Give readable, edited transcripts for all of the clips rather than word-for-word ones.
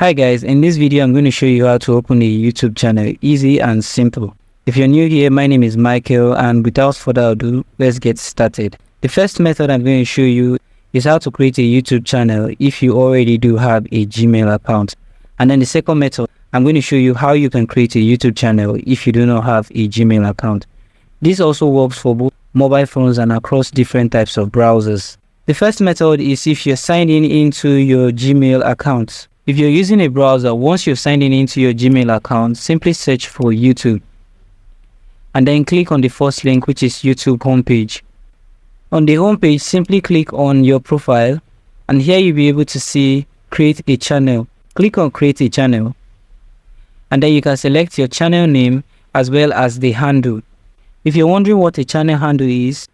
Hi guys, in this video I'm going to show you how to open a YouTube channel, easy and simple. If you're new here, my name is Michael, and without further ado, let's get started. The first method I'm going to show you is how to create a YouTube channel if you already do have a Gmail account. And then the second method, I'm going to show you how you can create a YouTube channel if you do not have a Gmail account. This also works for both mobile phones and across different types of browsers. The first method is if you're signed in into your Gmail account. If you're using a browser, once you've signed in into your Gmail account, simply search for YouTube and then click on the first link, which is YouTube homepage. On the homepage, simply click on your profile, and here you'll be able to see create a channel. Click on create a channel, and then you can select your channel name as well as the handle. If you're wondering what a channel handle is,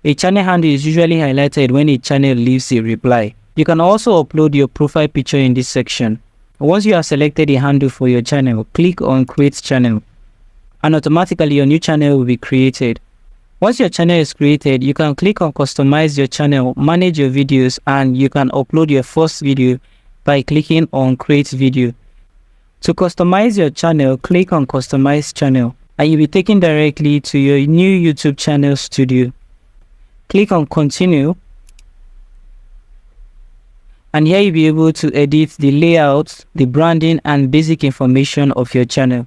a channel handle is usually highlighted when a channel leaves a reply. You can also upload your profile picture in this section. Once you have selected a handle for your channel, click on create channel, and automatically your new channel will be created. Once your channel is created, you can click on customize your channel, manage your videos, and you can upload your first video by clicking on create video. To customize your channel, click on customize channel, and you'll be taken directly to your new YouTube channel studio. Click on continue, and here you'll be able to edit the layout, the branding, and basic information of your channel.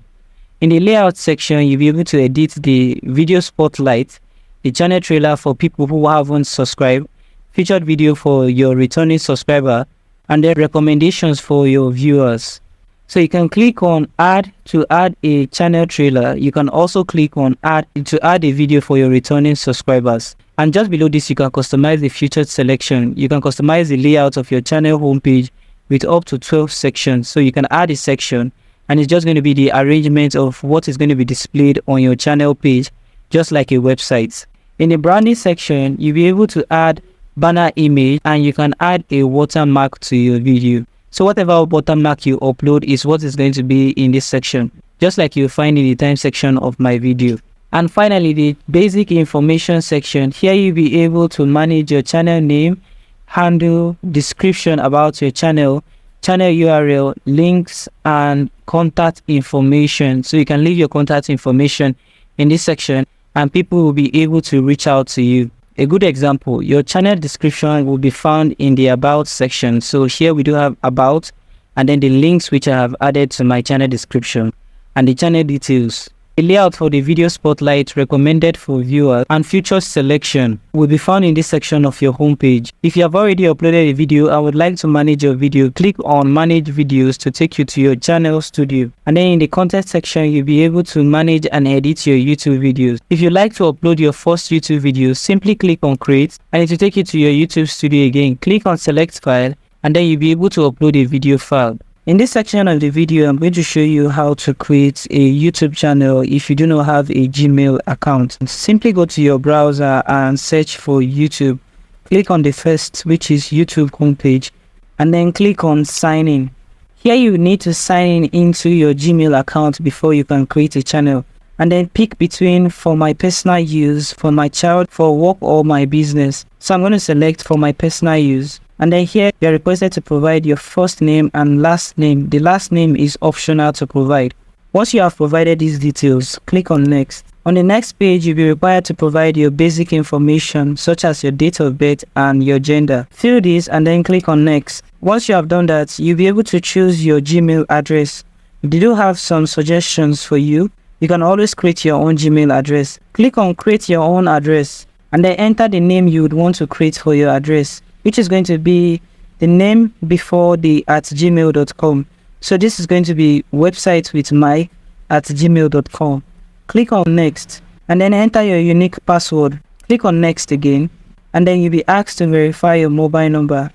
In the layout section, you'll be able to edit the video spotlight, the channel trailer for people who haven't subscribed, featured video for your returning subscriber, and the recommendations for your viewers. So you can click on add to add a channel trailer. You can also click on add to add a video for your returning subscribers. And just below this, you can customize the featured selection. You can customize the layout of your channel homepage with up to 12 sections. So you can add a section, and it's just going to be the arrangement of what is going to be displayed on your channel page, just like a website. In the branding section, you'll be able to add banner image, and you can add a watermark to your video. So whatever watermark you upload is what is going to be in this section, just like you'll find in the time section of my video. And finally, the basic information section. Here you'll be able to manage your channel name, handle, description about your channel, channel URL, links, and contact information. So you can leave your contact information in this section, and people will be able to reach out to you. A good example, your channel description will be found in the about section. So here we do have about, and then the links which I have added to my channel description, and the channel details. The layout for the video spotlight, recommended for viewers, and feature selection will be found in this section of your homepage. If you have already uploaded a video and would like to manage your video, click on manage videos to take you to your channel studio. And then in the content section, you'll be able to manage and edit your YouTube videos. If you'd like to upload your first YouTube video, simply click on create, and it will take you to your YouTube studio again. Click on select file, and then you'll be able to upload a video file. In this section of the video, I'm going to show you how to create a YouTube channel if you do not have a Gmail account. Simply go to your browser and search for YouTube. Click on the first, which is YouTube homepage, and then click on sign in. Here you need to sign in into your Gmail account before you can create a channel. And then pick between for my personal use, for my child, for work, or my business. So I'm going to select for my personal use. And then here you're requested to provide your first name and last name. The last name is optional to provide. Once you have provided these details, click on next. On the next page, you'll be required to provide your basic information such as your date of birth and your gender. Fill this and then click on next. Once you have done that, you'll be able to choose your Gmail address. If they do have some suggestions for you, you can always create your own Gmail address. Click on create your own address, and then enter the name you would want to create for your address, which is going to be the name before the @gmail.com. So this is going to be websitewithmy@gmail.com. Click on next, and then enter your unique password. Click on next again, and then you'll be asked to verify your mobile number.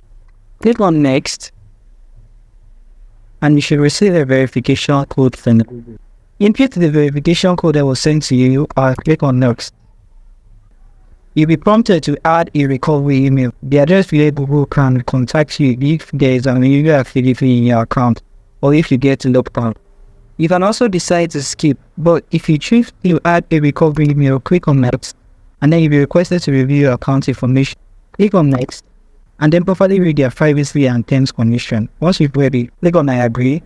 Click on next, and you should receive a verification code from Google. Input the verification code that was sent to you, and click on next. You'll be prompted to add a recovery email. The address where Google can contact you if there is an illegal activity in your account, or if you get locked out. You can also decide to skip, but if you choose to add a recovery email, click on next, and then you'll be requested to review your account information. Click on next, and then properly read their privacy and terms condition. Once you've read it, click on I agree,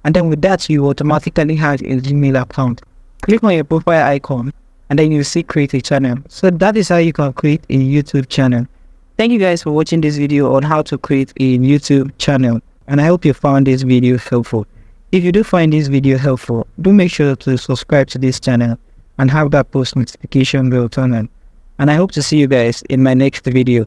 and then with that you automatically have a Gmail account. Click on your profile icon, and then you see create a channel. So that is how you can create a YouTube channel. Thank you guys for watching this video on how to create a YouTube channel, and I hope you found this video helpful. If you do find this video helpful, do make sure to subscribe to this channel and have that post notification bell turned on. And I hope to see you guys in my next video.